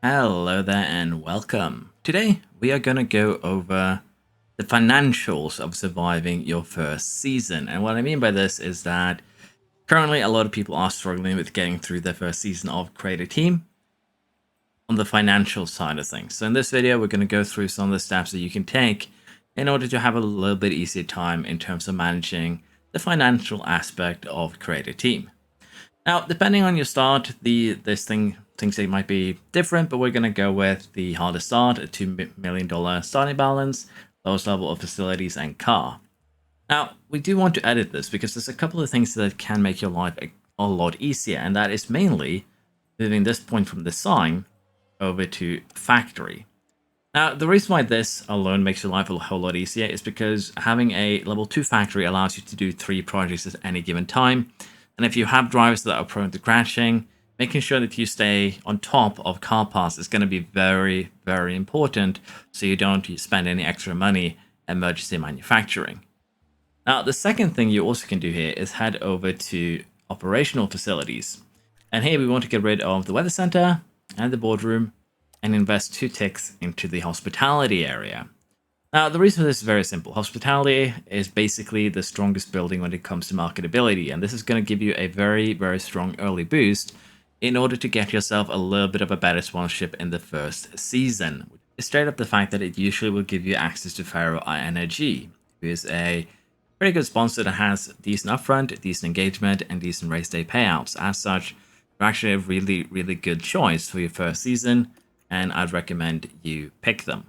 Hello there and welcome. Today we are going to go over the financials of surviving your first season. And what I mean by this is that currently a lot of people are struggling with getting through their first season of Create a Team on the financial side of things. So in this video, we're going to go through some of the steps that you can take in order to have a little bit easier time in terms of managing the financial aspect of Create a Team. Now, depending on your start, things that might be different, but we're going to go with the hardest start, a $2 million starting balance, lowest level of facilities, and car. Now, we do want to edit this because there's a couple of things that can make your life a lot easier, and that is mainly moving this point from design over to factory. Now, the reason why this alone makes your life a whole lot easier is because having a level 2 factory allows you to do 3 projects at any given time. And if you have drivers that are prone to crashing, making sure that you stay on top of car parts is going to be very, very important so you don't spend any extra money emergency manufacturing. Now, the second thing you also can do here is head over to operational facilities. And here we want to get rid of the weather center and the boardroom and invest 2 ticks into the hospitality area. Now, the reason for this is very simple. Hospitality is basically the strongest building when it comes to marketability, and this is going to give you a very, very strong early boost in order to get yourself a little bit of a better sponsorship in the first season. Straight up the fact that it usually will give you access to Pharaoh Energy, who is a pretty good sponsor that has decent upfront, decent engagement, and decent race day payouts. As such, they're actually a really, really good choice for your first season, and I'd recommend you pick them.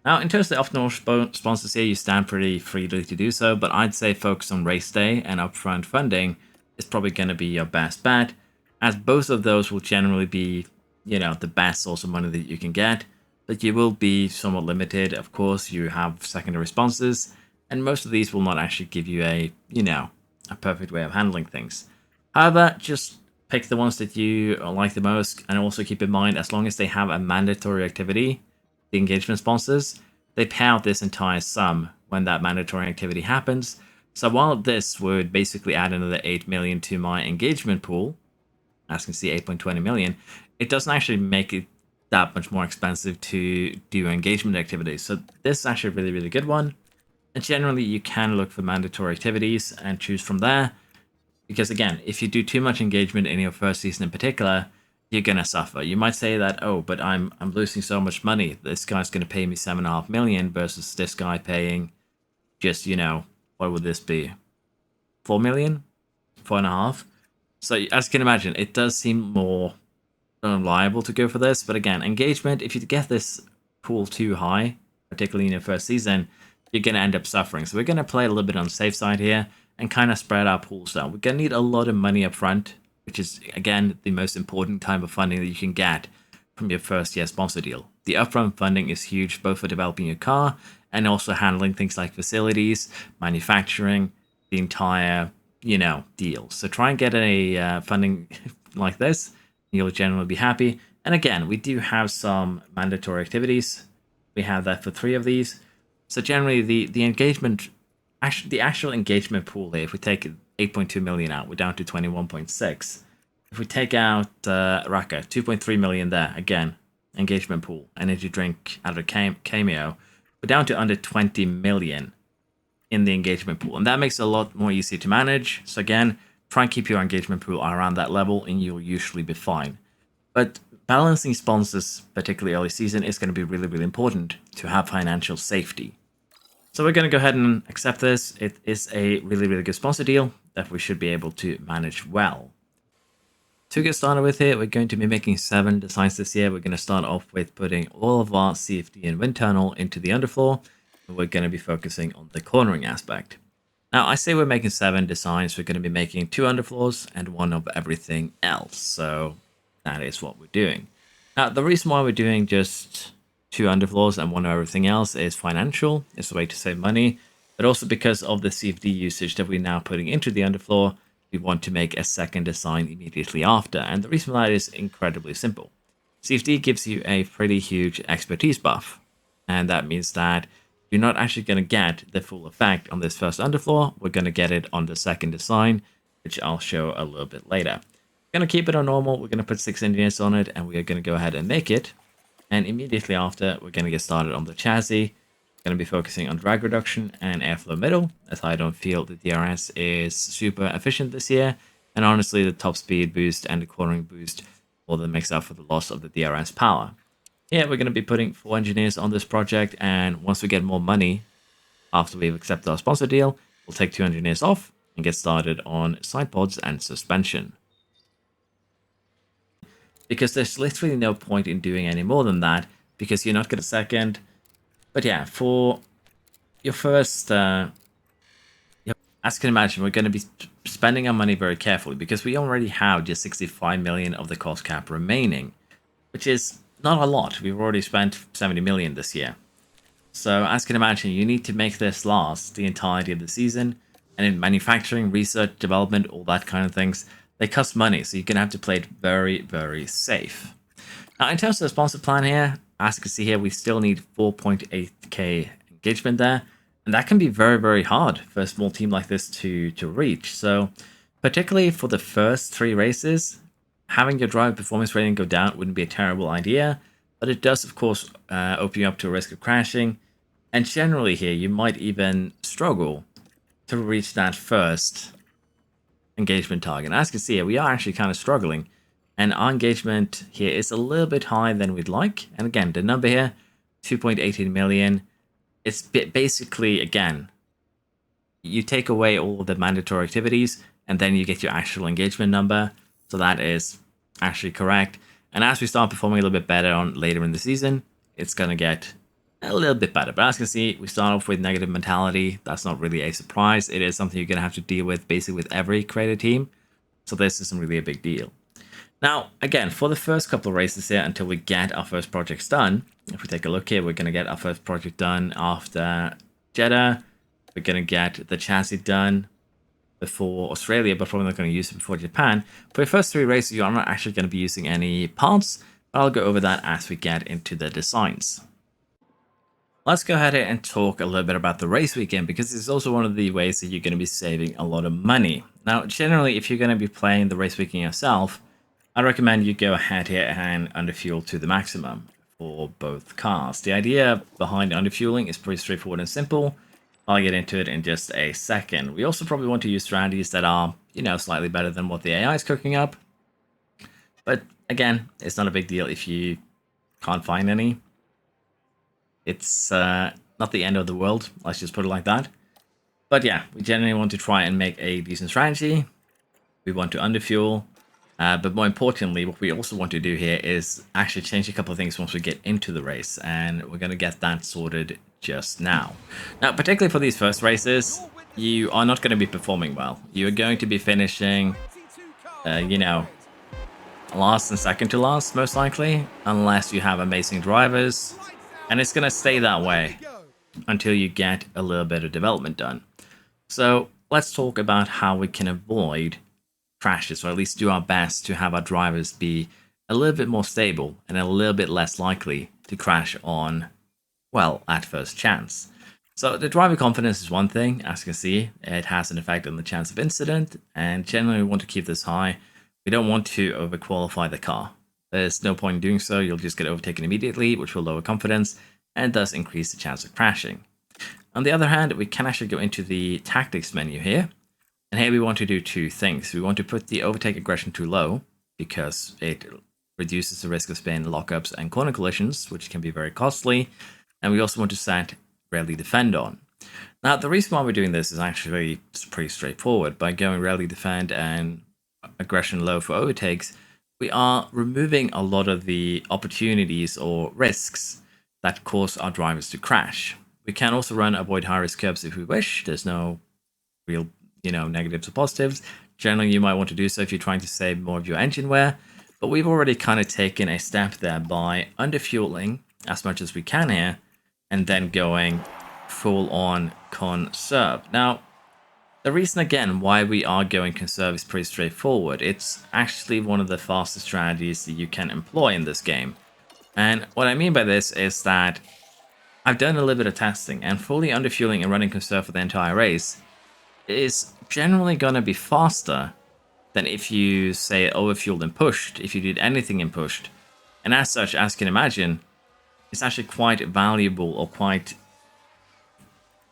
Now, in terms of the optional sponsors here, you stand pretty freely to do so, but I'd say focus on race day and upfront funding is probably going to be your best bet, as both of those will generally be, the best source of money that you can get, but you will be somewhat limited. Of course, you have secondary sponsors, and most of these will not actually give you a perfect way of handling things. However, just pick the ones that you like the most, and also keep in mind, as long as they have a mandatory activity, the engagement sponsors, they pay out this entire sum when that mandatory activity happens. So while this would basically add another 8 million to my engagement pool, as you can see 8.20 million, it doesn't actually make it that much more expensive to do engagement activities. So this is actually a really, really good one. And generally you can look for mandatory activities and choose from there. Because again, if you do too much engagement in your first season in particular, you're gonna suffer. You might say that, oh, but I'm losing so much money. This guy's gonna pay me 7.5 million versus this guy paying just, what would this be? 4 million? 4.5? So as you can imagine, it does seem more reliable to go for this. But again, engagement, if you get this pool too high, particularly in your first season, you're gonna end up suffering. So we're gonna play a little bit on the safe side here and kind of spread our pools out. We're gonna need a lot of money up front, which is, again, the most important type of funding that you can get from your first year sponsor deal. The upfront funding is huge, both for developing your car and also handling things like facilities, manufacturing, the entire, deal. So try and get a funding like this, you'll generally be happy. And again, we do have some mandatory activities. We have that for 3 of these. So generally, the engagement, the actual engagement pool here, if we take 8.2 million out, we're down to 21.6. If we take out Raka, 2.3 million there, again, engagement pool, energy drink out of Cameo, we're down to under 20 million in the engagement pool. And that makes it a lot more easy to manage. So again, try and keep your engagement pool around that level and you'll usually be fine. But balancing sponsors, particularly early season, is going to be really, really important to have financial safety. So we're going to go ahead and accept this. It is a really, really good sponsor deal that we should be able to manage well. To get started with here, we're going to be making 7 designs this year. We're going to start off with putting all of our CFD and wind tunnel into the underfloor. And we're going to be focusing on the cornering aspect. Now, I say we're making 7 designs. We're going to be making 2 underfloors and 1 of everything else. So that is what we're doing. Now, the reason why we're doing just 2 underfloors and 1 of everything else is financial. It's a way to save money, but also because of the CFD usage that we're now putting into the underfloor, we want to make a second design immediately after. And the reason for that is incredibly simple. CFD gives you a pretty huge expertise buff. And that means that you're not actually going to get the full effect on this first underfloor. We're going to get it on the second design, which I'll show a little bit later. We're going to keep it on normal. We're going to put 6 engineers on it, and we are going to go ahead and make it. And immediately after, we're going to get started on the chassis. Going to be focusing on drag reduction and airflow middle, as I don't feel the DRS is super efficient this year. And honestly, the top speed boost and the cornering boost more than makes up for the loss of the DRS power. Yeah, we're going to be putting 4 engineers on this project, and once we get more money, after we've accepted our sponsor deal, we'll take 2 engineers off and get started on side pods and suspension. Because there's literally no point in doing any more than that, because you're not going to second. But yeah, for your first, as you can imagine, we're going to be spending our money very carefully, because we already have just 65 million of the cost cap remaining, which is not a lot. We've already spent 70 million this year. So as you can imagine, you need to make this last the entirety of the season. And in manufacturing, research, development, all that kind of things, they cost money. So you're going to have to play it very, very safe. Now, in terms of the sponsor plan here, as you can see here, we still need 4.8k engagement there. And that can be very, very hard for a small team like this to reach. So particularly for the first 3 races, having your driver performance rating go down wouldn't be a terrible idea. But it does, of course, open you up to a risk of crashing. And generally here, you might even struggle to reach that first engagement target. As you can see here, we are actually kind of struggling. And our engagement here is a little bit higher than we'd like. And again, the number here, 2.18 million. It's basically, again, you take away all of the mandatory activities, and then you get your actual engagement number. So that is actually correct. And as we start performing a little bit better on later in the season, it's going to get a little bit better. But as you can see, we start off with negative mentality. That's not really a surprise. It is something you're going to have to deal with basically with every creative team. So this isn't really a big deal. Now, again, for the first couple of races here, until we get our first projects done, if we take a look here, we're going to get our first project done after Jeddah. We're going to get the chassis done before Australia, but probably not going to use it before Japan. For the first 3 races, you're not actually going to be using any parts, but I'll go over that as we get into the designs. Let's go ahead and talk a little bit about the race weekend, because it's also one of the ways that you're going to be saving a lot of money. Now, generally, if you're going to be playing the race weekend yourself, I'd recommend you go ahead here and underfuel to the maximum for both cars. The idea behind underfueling is pretty straightforward and simple. I'll get into it in just a second. We also probably want to use strategies that are, slightly better than what the AI is cooking up. But again, it's not a big deal if you can't find any. It's not the end of the world, let's just put it like that. But yeah, we generally want to try and make a decent strategy. We want to underfuel. But more importantly, what we also want to do here is actually change a couple of things once we get into the race. And we're going to get that sorted just now. Now, particularly for these first races, you are not going to be performing well. You are going to be finishing, last and second to last, most likely, unless you have amazing drivers. And it's going to stay that way until you get a little bit of development done. So let's talk about how we can avoid crashes, or at least do our best to have our drivers be a little bit more stable and a little bit less likely to crash on, well, at first chance. So the driver confidence is one thing. As you can see, it has an effect on the chance of incident, and generally we want to keep this high. We don't want to overqualify the car. There's no point in doing so. You'll just get overtaken immediately, which will lower confidence and thus increase the chance of crashing. On the other hand, we can actually go into the tactics menu here. And here we want to do 2 things. We want to put the overtake aggression too low, because it reduces the risk of spin, lockups, and corner collisions, which can be very costly. And we also want to set rarely defend on. Now, the reason why we're doing this is actually pretty straightforward. By going rarely defend and aggression low for overtakes, we are removing a lot of the opportunities or risks that cause our drivers to crash. We can also run avoid high risk curbs if we wish. There's no real, negatives or positives. Generally, you might want to do so if you're trying to save more of your engine wear. But we've already kind of taken a step there by underfueling as much as we can here, and then going full on conserve. Now, the reason again why we are going conserve is pretty straightforward. It's actually one of the fastest strategies that you can employ in this game. And what I mean by this is that I've done a little bit of testing, and fully underfueling and running conserve for the entire race is generally going to be faster than if you say overfueled and pushed, if you did anything and pushed. And as such, as you can imagine, it's actually quite valuable or quite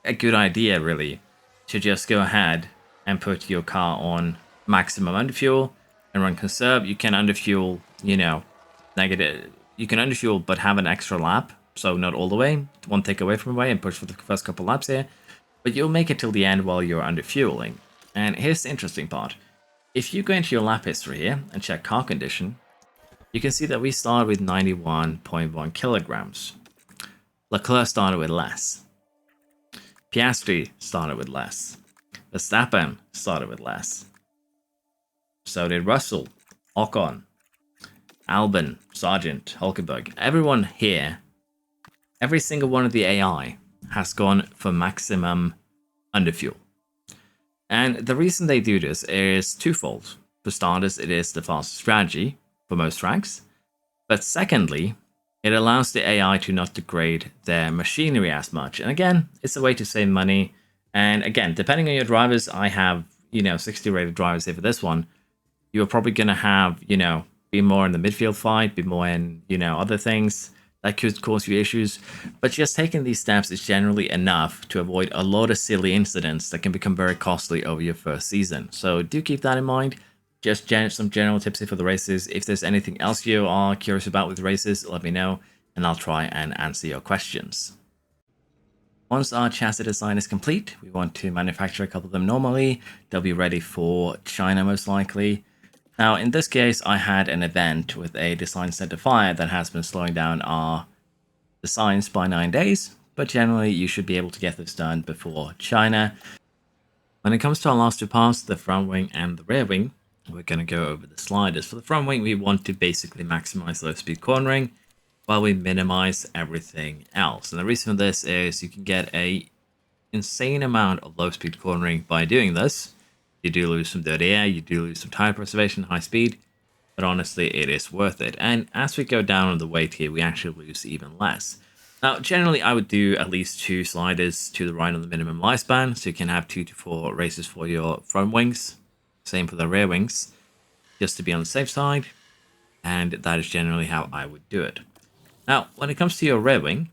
a good idea, really, to just go ahead and put your car on maximum underfuel and run conserve. You can underfuel, negative. You can underfuel but have an extra lap, so not all the way. One take away from away and push for the first couple laps here. But you'll make it till the end while you're underfueling. And here's the interesting part. If you go into your lap history here and check car condition, you can see that we started with 91.1 kilograms. Leclerc started with less. Piastri started with less. Verstappen started with less. So did Russell, Ocon, Albon, Sargent, Hulkenberg. Everyone here, every single one of the AI has gone for maximum underfuel. And the reason they do this is twofold. For starters, it is the fastest strategy for most tracks. But secondly, it allows the AI to not degrade their machinery as much. And again, it's a way to save money. And again, depending on your drivers, I have, 60 rated drivers here for this one. You're probably going to have, be more in the midfield fight, be more in, other things that could cause you issues. But just taking these steps is generally enough to avoid a lot of silly incidents that can become very costly over your first season. So do keep that in mind. Just some general tips here for the races. If there's anything else you are curious about with races, let me know, and I'll try and answer your questions. Once our chassis design is complete, we want to manufacture a couple of them normally. They'll be ready for China most likely. Now, in this case, I had an event with a design center fire that has been slowing down our designs by 9 days, but generally you should be able to get this done before China. When it comes to our last two parts, the front wing and the rear wing, we're going to go over the sliders. For the front wing, we want to basically maximize low speed cornering while we minimize everything else. And the reason for this is you can get a insane amount of low speed cornering by doing this. You do lose some dirty air, you do lose some tire preservation, high speed, but honestly, it is worth it. And as we go down on the weight here, we actually lose even less. Now, generally, I would do at least 2 sliders to the right on the minimum lifespan, so you can have 2 to 4 races for your front wings. Same for the rear wings, just to be on the safe side. And that is generally how I would do it. Now, when it comes to your rear wing,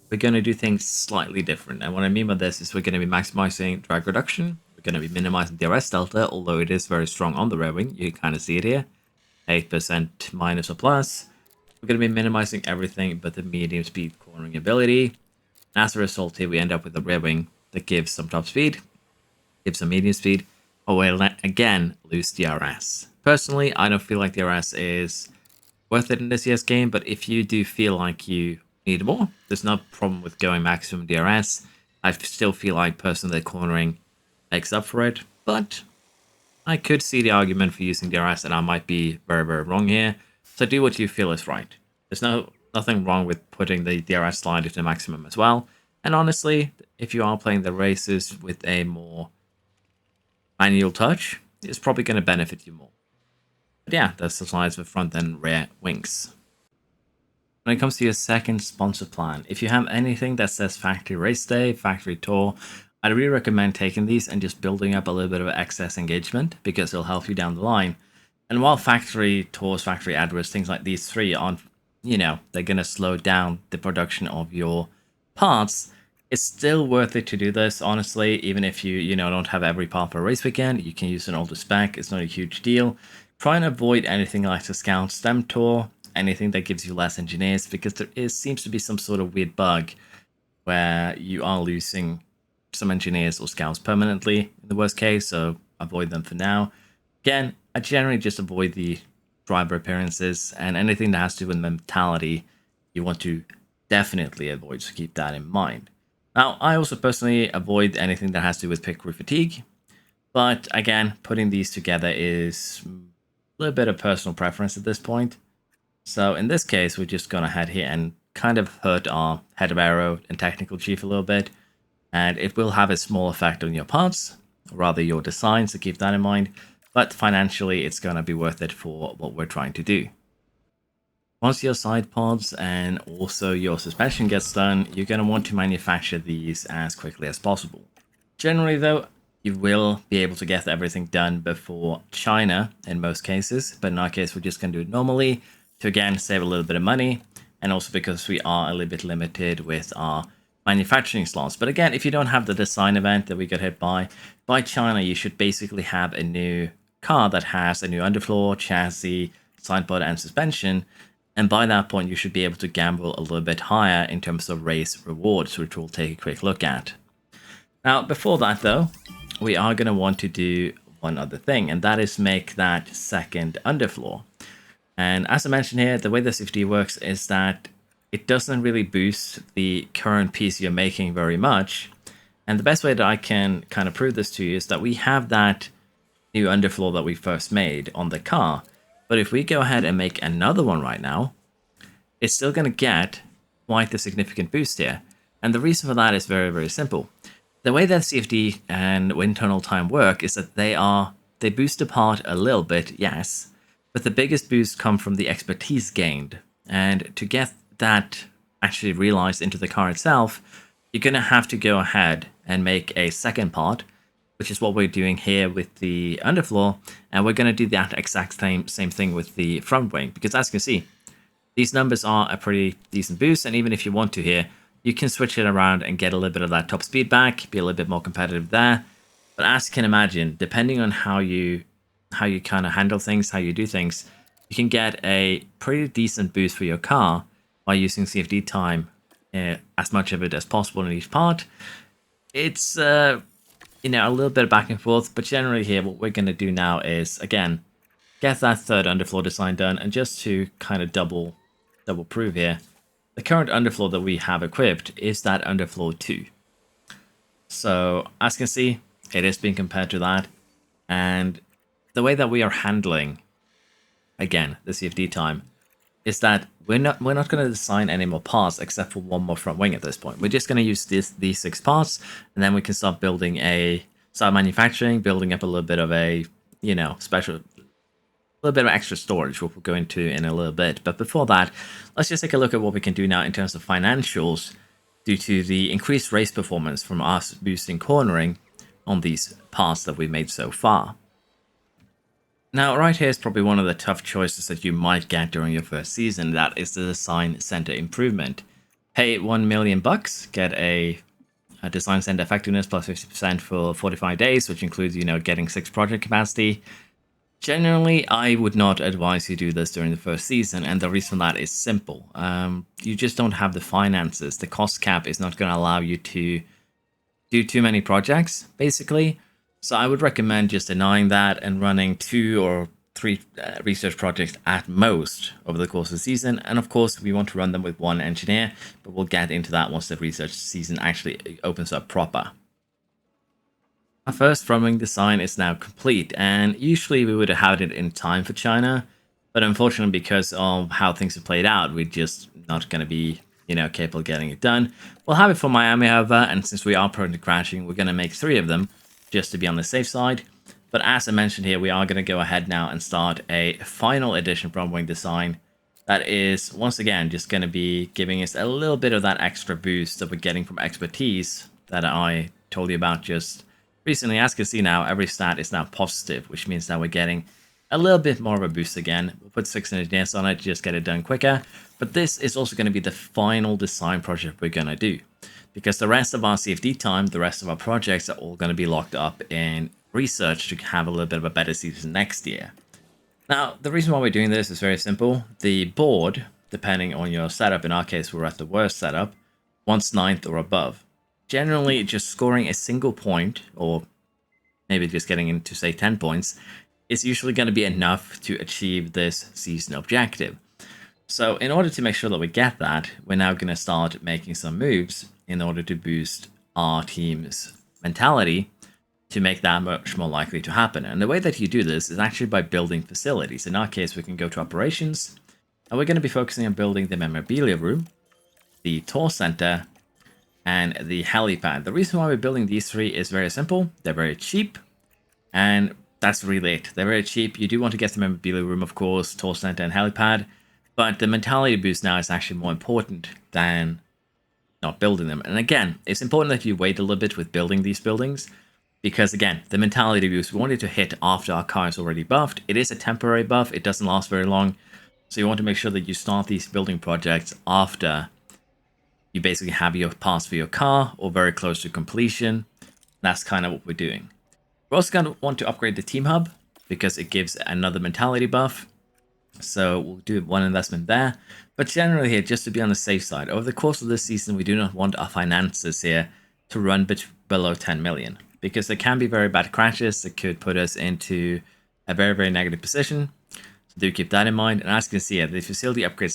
we're going to do things slightly different. And what I mean by this is we're going to be maximizing drag reduction. We're going to be minimizing DRS delta, although it is very strong on the rear wing. You can kind of see it here. 8% minus or plus. We're going to be minimizing everything but the medium speed cornering ability. And as a result here, we end up with a rear wing that gives some top speed, gives some medium speed, or we'll again lose DRS. Personally, I don't feel like DRS is worth it in this year's game, but if you do feel like you need more, there's no problem with going maximum DRS. I still feel like personally the cornering makes up for it, but I could see the argument for using DRS, and I might be very, very wrong here. So do what you feel is right. There's nothing wrong with putting the DRS slider to maximum as well. And honestly, if you are playing the races with a more manual touch, it's probably going to benefit you more. But yeah, that's the slides for front and rear wings. When it comes to your second sponsor plan, if you have anything that says factory race day, factory tour, I'd really recommend taking these and just building up a little bit of excess engagement because it'll help you down the line. And while factory tours, factory adverts, things like these 3 aren't, they're going to slow down the production of your parts, it's still worth it to do this, honestly. Even if you, don't have every part for a race weekend, you can use an older spec. It's not a huge deal. Try and avoid anything like the Scout STEM Tour, anything that gives you less engineers, because there seems to be some sort of weird bug where you are losing some engineers or scouts permanently in the worst case, so avoid them for now. Again, I generally just avoid the driver appearances, and anything that has to do with mentality, you want to definitely avoid, so keep that in mind. Now, I also personally avoid anything that has to do with pit crew fatigue, but again, putting these together is a little bit of personal preference at this point. So in this case, we're just going to head here and kind of hurt our head of aero and technical chief a little bit, and it will have a small effect on your parts, or rather your design, so keep that in mind. But financially, it's going to be worth it for what we're trying to do. Once your side pods and also your suspension gets done, you're going to want to manufacture these as quickly as possible. Generally though, you will be able to get everything done before China in most cases. But in our case, we're just going to do it normally to, again, save a little bit of money. And also because we are a little bit limited with our manufacturing slots. But again, if you don't have the design event that we got hit by China, you should basically have a new car that has a new underfloor, chassis, sidepod, and suspension. And by that point, you should be able to gamble a little bit higher in terms of race rewards, which we'll take a quick look at. Now, before that, though, we are going to want to do one other thing, and that is make that second underfloor. And as I mentioned here, the way the CFD works is that it doesn't really boost the current piece you're making very much. And the best way that I can kind of prove this to you is that we have that new underfloor that we first made on the car. But if we go ahead and make another one right now, it's still going to get quite a significant boost here. And the reason for that is very, very simple. The way that CFD and wind tunnel time work is that they boost apart a little bit, yes, but the biggest boost come from the expertise gained. And to get that actually realized into the car itself, you're going to have to go ahead and make a second part, which is what we're doing here with the underfloor. And we're going to do that exact same thing with the front wing, because as you can see, these numbers are a pretty decent boost. And even if you want to here, you can switch it around and get a little bit of that top speed back, be a little bit more competitive there. But as you can imagine, depending on how you kind of handle things, how you do things, you can get a pretty decent boost for your car by using CFD time, as much of it as possible in each part. It's a little bit of back and forth, but generally here, what we're going to do now is, again, get that third underfloor design done. And just to kind of double prove here, the current underfloor that we have equipped is that underfloor 2. So as you can see, it is being compared to that. And the way that we are handling, again, the CFD time, is that we're not going to design any more parts except for one more front wing at this point. We're just going to use these 6 parts, and then we can start manufacturing, building up a little bit of a, a little bit of extra storage, which we'll go into in a little bit. But before that, let's just take a look at what we can do now in terms of financials due to the increased race performance from us boosting cornering on these parts that we've made so far. Now, right here is probably one of the tough choices that you might get during your first season. That is the design center improvement. Pay $1 million, get a design center effectiveness plus 50% for 45 days, which includes, getting 6 project capacity. Generally, I would not advise you do this during the first season, and the reason for that is simple. You just don't have the finances. The cost cap is not going to allow you to do too many projects, basically. So I would recommend just denying that and running 2 or 3 research projects at most over the course of the season. And of course, we want to run them with 1 engineer, but we'll get into that once the research season actually opens up proper. Our first front wing design is now complete, and usually we would have had it in time for China, but unfortunately because of how things have played out, we're just not going to be, capable of getting it done. We'll have it for Miami, however, and since we are prone to crashing, we're going to make 3 of them just to be on the safe side. But as I mentioned here, we are going to go ahead now and start a final edition front wing design that is, once again, just going to be giving us a little bit of that extra boost that we're getting from expertise that I told you about just recently. As you can see now, every stat is now positive, which means that we're getting a little bit more of a boost again. We'll put 6 engineers on it to just get it done quicker. But this is also going to be the final design project we're going to do, because the rest of our CFD time, the rest of our projects are all going to be locked up in research to have a little bit of a better season next year. Now, the reason why we're doing this is very simple. The board, depending on your setup, in our case, we're at the worst setup, wants 9th or above. Generally, just scoring a single point, or maybe just getting into, say, 10 points, is usually going to be enough to achieve this season objective. So in order to make sure that we get that, we're now going to start making some moves in order to boost our team's mentality to make that much more likely to happen. And the way that you do this is actually by building facilities. In our case, we can go to operations, and we're going to be focusing on building the memorabilia room, the tour center, and the helipad. The reason why we're building these 3 is very simple. They're very cheap, and that's really it. They're very cheap. You do want to get the memorabilia room, of course, tour center, and helipad, but the mentality boost now is actually more important than not building them. And again, it's important that you wait a little bit with building these buildings, Because again, the mentality boost we wanted to hit after our car is already buffed. It is a temporary buff, it doesn't last very long. So you want to make sure that you start these building projects after you basically have your parts for your car or very close to completion. That's kind of what we're doing. We're also going to want to upgrade the team hub because it gives another mentality buff. So we'll do one investment there. But generally here, just to be on the safe side, over the course of this season, we do not want our finances here to run below 10 million. Because there can be very bad crashes that could put us into a very, very negative position. So do keep that in mind. And as you can see here, the facility upgrade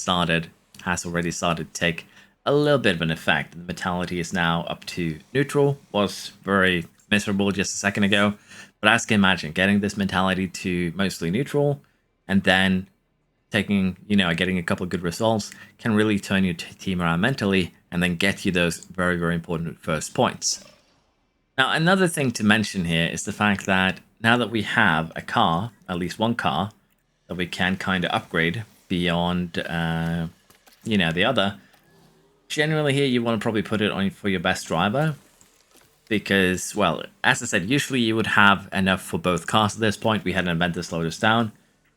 has already started to take a little bit of an effect. The mentality is now up to neutral. Was very miserable just a second ago. But as you can imagine, getting this mentality to mostly neutral and then getting a couple of good results can really turn your team around mentally and then get you those very, very important first points. Now, another thing to mention here is the fact that now that we have a car, at least one car, that we can kind of upgrade beyond, the other, generally here you want to probably put it on for your best driver. Because, well, as I said, usually you would have enough for both cars at this point. We had an event to slow this down.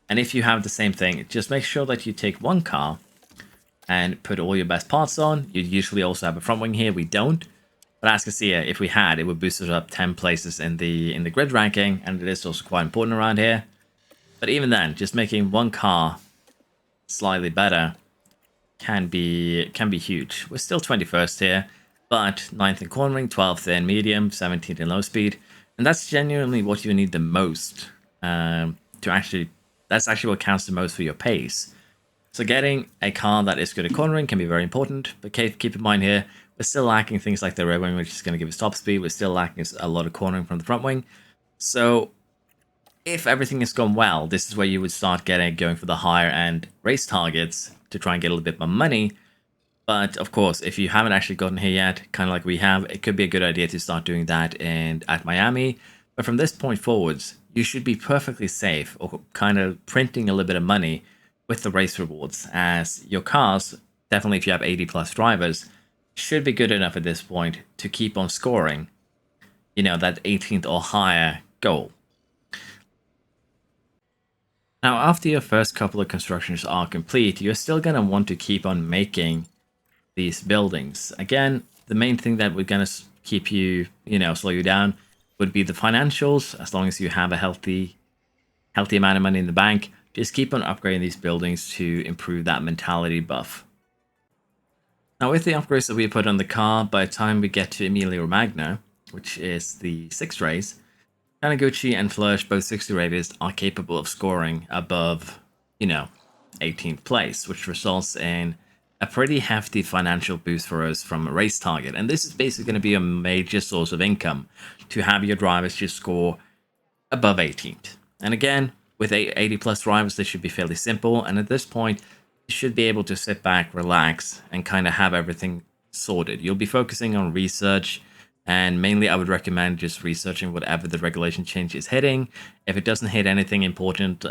And if you have the same thing, just make sure that you take one car and put all your best parts on. You usually also have a front wing here. We don't. But as you can see here, if we had, it would boost us up 10 places in the grid ranking, and it is also quite important around here. But even then, just making one car slightly better can be huge. We're still 21st here, but 9th in cornering, 12th in medium, 17th in low speed, and that's genuinely what you need the most That's actually what counts the most for your pace. So getting a car that is good at cornering can be very important, but keep in mind here, we're still lacking things like the rear wing, which is going to give us top speed. We're still lacking a lot of cornering from the front wing. So if everything has gone well, this is where you would start going for the higher end race targets to try and get a little bit more money. But of course, if you haven't actually gotten here yet, kind of like we have, it could be a good idea to start doing that at Miami. But from this point forwards, you should be perfectly safe or kind of printing a little bit of money with the race rewards, as your cars, definitely if you have 80 plus drivers, should be good enough at this point to keep on scoring, that 18th or higher goal. Now, after your first couple of constructions are complete, you're still going to want to keep on making these buildings. Again, the main thing that we're going to keep you, slow you down would be the financials. As long as you have a healthy amount of money in the bank, just keep on upgrading these buildings to improve that mentality buff. Now, with the upgrades that we put on the car, by the time we get to Emilia Romagna, which is the 6th race, Taniguchi and Flourish, both 60 raters, are capable of scoring above, 18th place, which results in a pretty hefty financial boost for us from a race target. And this is basically going to be a major source of income to have your drivers just score above 18th. And again, with 80 plus drivers, this should be fairly simple. And at this point, you should be able to sit back, relax, and kind of have everything sorted. You'll be focusing on research, and mainly I would recommend just researching whatever the regulation change is hitting. If it doesn't hit anything important,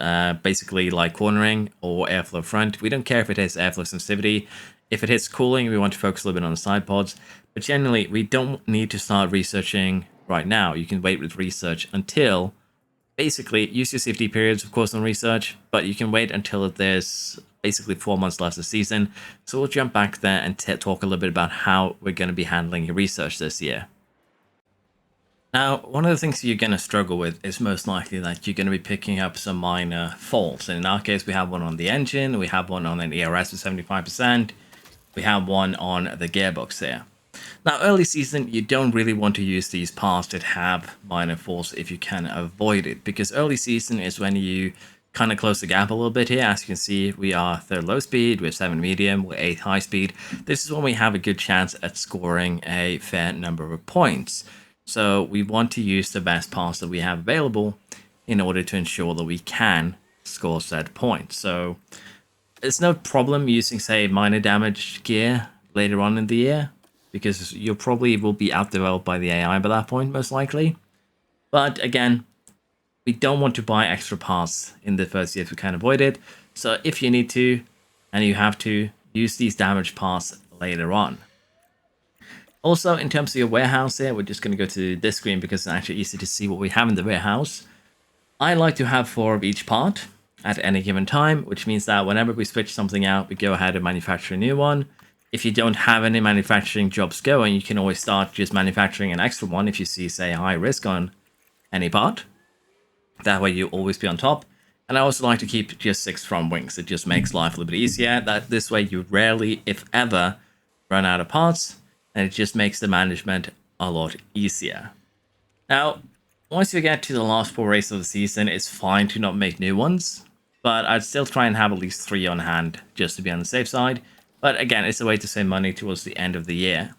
basically like cornering or airflow front, we don't care if it hits airflow sensitivity. If it hits cooling, we want to focus a little bit on the side pods. But generally, we don't need to start researching right now. You can wait with research until, basically, use your safety periods, of course, on research, but you can wait until there's basically 4 months left of the season. So we'll jump back there and talk a little bit about how we're going to be handling your research this year. Now, one of the things you're going to struggle with is most likely that you're going to be picking up some minor faults. And in our case, we have one on the engine, we have one on an ERS with 75%, we have one on the gearbox there. Now, early season, you don't really want to use these parts that have minor faults if you can avoid it, because early season is when you kind of close the gap a little bit here. As you can see, we are 3rd low speed, we're 7 medium, we're 8th high speed. This is when we have a good chance at scoring a fair number of points. So we want to use the best parts that we have available in order to ensure that we can score said points. So it's no problem using, say, minor damage gear later on in the year, because you probably will be outdeveloped by the AI by that point, most likely. But again, we don't want to buy extra parts in the first year if we can avoid it. So if you need to, and you have to, use these damage parts later on. Also, in terms of your warehouse here, we're just going to go to this screen because it's actually easy to see what we have in the warehouse. I like to have 4 of each part at any given time, which means that whenever we switch something out, we go ahead and manufacture a new one. If you don't have any manufacturing jobs going, you can always start just manufacturing an extra one if you see, say, a high risk on any part. That way you'll always be on top. And I also like to keep just 6 front wings. It just makes life a little bit easier. That this way you rarely, if ever, run out of parts, and it just makes the management a lot easier. Now, once you get to the last 4 races of the season, it's fine to not make new ones, but I'd still try and have at least 3 on hand just to be on the safe side. But again, it's a way to save money towards the end of the year.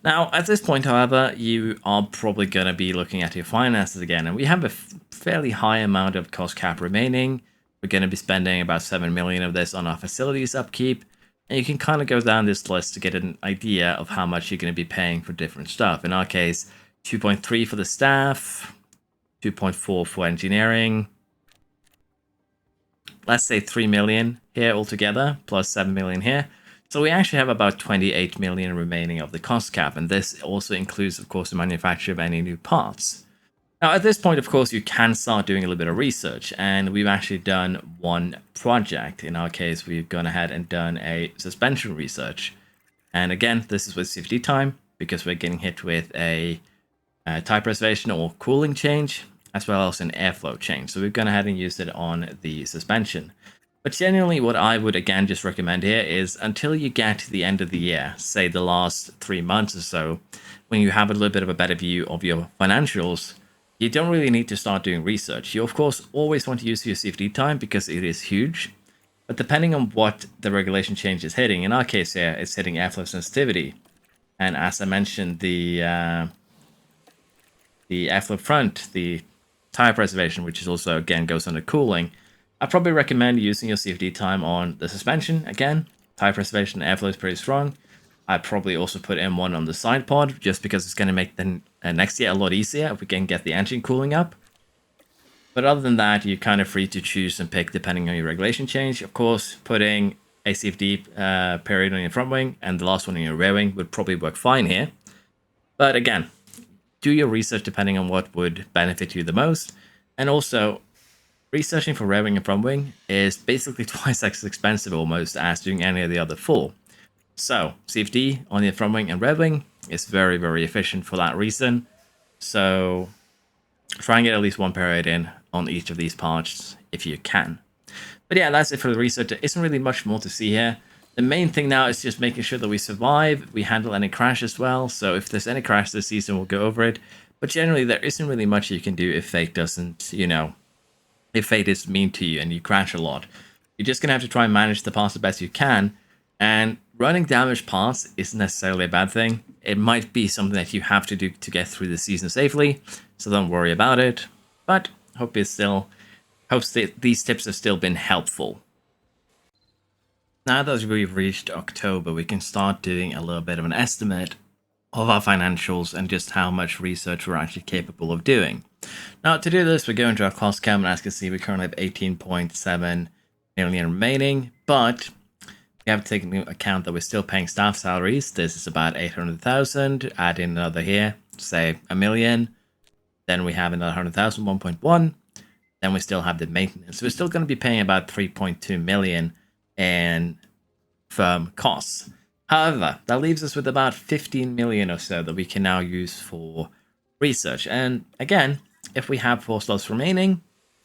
Now, at this point, however, you are probably going to be looking at your finances again, and we have a fairly high amount of cost cap remaining. We're going to be spending about 7 million of this on our facilities upkeep, and you can kind of go down this list to get an idea of how much you're going to be paying for different stuff. In our case, 2.3 for the staff, 2.4 for engineering. Let's say 3 million here altogether, plus 7 million here. So we actually have about 28 million remaining of the cost cap, and this also includes, of course, the manufacture of any new parts. Now, at this point, of course, you can start doing a little bit of research, and we've actually done one project. In our case, we've gone ahead and done a suspension research. And again, this is with CFD time, because we're getting hit with a type preservation or cooling change, as well as an airflow change. So we've gone ahead and used it on the suspension. But generally, what I would, again, just recommend here is until you get to the end of the year, say the last 3 months or so, when you have a little bit of a better view of your financials, you don't really need to start doing research. You, of course, always want to use your CFD time because it is huge. But depending on what the regulation change is hitting, in our case here, it's hitting airflow sensitivity. And as I mentioned, the airflow front, the tire preservation, which is also, again, goes under cooling, I probably recommend using your CFD time on the suspension. Again, tire preservation and airflow is pretty strong. I'd probably also put in one on the side pod, just because it's going to make the next year a lot easier if we can get the engine cooling up. But other than that, you're kind of free to choose and pick depending on your regulation change. Of course, putting a CFD period on your front wing and the last one on your rear wing would probably work fine here. But again, do your research depending on what would benefit you the most. And also, researching for rear wing and front wing is basically twice as expensive almost as doing any of the other 4. So CFD on your front wing and rear wing is very, very efficient for that reason. So try and get at least 1 period in on each of these parts if you can. But yeah, that's it for the research. There isn't really much more to see here. The main thing now is just making sure that we survive, we handle any crash as well. So if there's any crash this season, we'll go over it. But generally, there isn't really much you can do if fate doesn't, if fate is mean to you and you crash a lot. You're just going to have to try and manage the parts the best you can. And running damaged parts isn't necessarily a bad thing. It might be something that you have to do to get through the season safely, so don't worry about it. But hope these tips have still been helpful. Now that we've reached October, we can start doing a little bit of an estimate of our financials and just how much research we're actually capable of doing. Now, to do this, we're going to our cost cap, and as you can see, we currently have 18.7 million remaining, but we have to take into account that we're still paying staff salaries. This is about 800,000. Add in another here, say 1 million. Then we have another 100,000, 1.1. Then we still have the maintenance. We're still going to be paying about 3.2 million in firm costs. However, that leaves us with about 15 million or so that we can now use for research. And again, if we have 4 slots remaining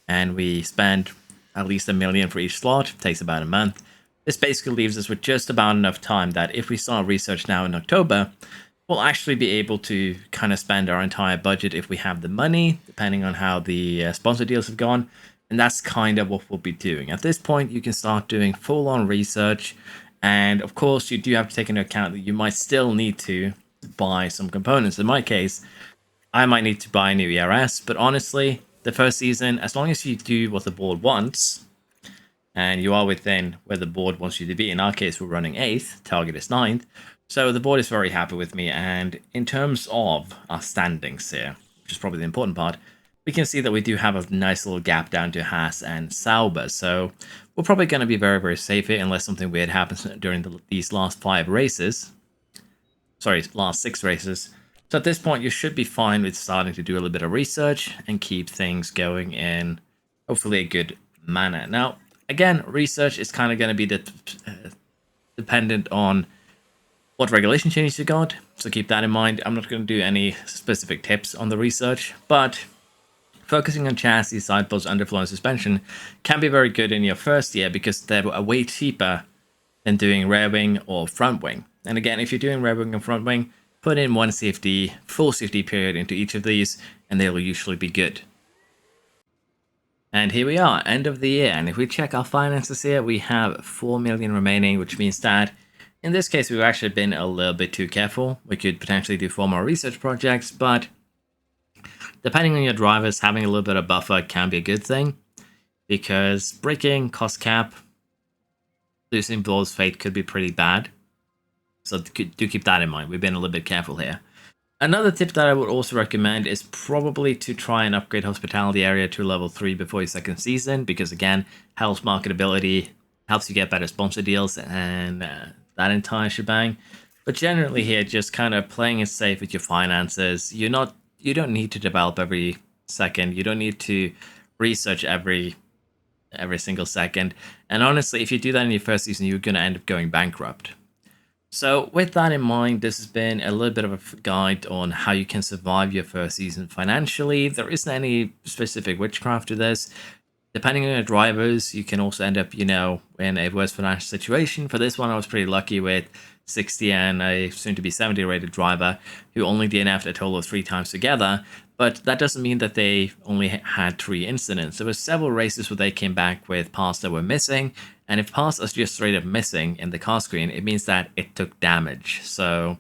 and we spend at least 1 million for each slot, it takes about a month. This basically leaves us with just about enough time that if we start research now in October, we'll actually be able to kind of spend our entire budget if we have the money, depending on how the sponsor deals have gone. And that's kind of what we'll be doing. At this point, you can start doing full-on research. And of course, you do have to take into account that you might still need to buy some components. In my case, I might need to buy a new ERS. But honestly, the first season, as long as you do what the board wants, and you are within where the board wants you to be. In our case, we're running 8th, target is 9th. So the board is very happy with me. And in terms of our standings here, which is probably the important part, we can see that we do have a nice little gap down to Haas and Sauber. So we're probably going to be very, very safe here unless something weird happens during these last 5 races. So sorry, last 6 races. So at this point, you should be fine with starting to do a little bit of research and keep things going in hopefully a good manner. Now, again, research is kind of going to be dependent on what regulation changes you got, so keep that in mind. I'm not going to do any specific tips on the research, but focusing on chassis, side posts, underflow, and suspension can be very good in your first year because they're way cheaper than doing rear wing or front wing. And again, if you're doing rear wing and front wing, put in one safety, full safety period into each of these, and they will usually be good. And here we are, end of the year. And if we check our finances here, we have 4 million remaining, which means that in this case, we've actually been a little bit too careful. We could potentially do 4 more research projects, but depending on your drivers, having a little bit of buffer can be a good thing because braking, cost cap, losing Blows Fate could be pretty bad. So do keep that in mind. We've been a little bit careful here. Another tip that I would also recommend is probably to try and upgrade Hospitality Area to level 3 before your second season, because again, helps marketability, helps you get better sponsor deals, and that entire shebang. But generally here, just kind of playing it safe with your finances. You don't need to develop every second. You don't need to research every single second. And honestly, if you do that in your first season, you're going to end up going bankrupt. So with that in mind, this has been a little bit of a guide on how you can survive your first season financially. There isn't any specific witchcraft to this. Depending on your drivers, you can also end up, in a worse financial situation. For this one, I was pretty lucky with 60 and a soon-to-be 70 rated driver who only DNF'd a total of 3 times together. But that doesn't mean that they only had 3 incidents. There were several races where they came back with parts that were missing. And if parts are just straight up missing in the car screen, it means that it took damage. So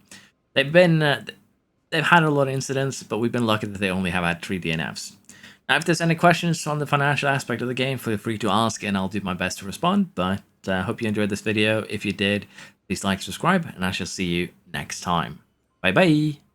they've had a lot of incidents, but we've been lucky that they only have had 3 DNFs. Now, if there's any questions on the financial aspect of the game, feel free to ask and I'll do my best to respond. But I hope you enjoyed this video. If you did, please like, subscribe, and I shall see you next time. Bye bye.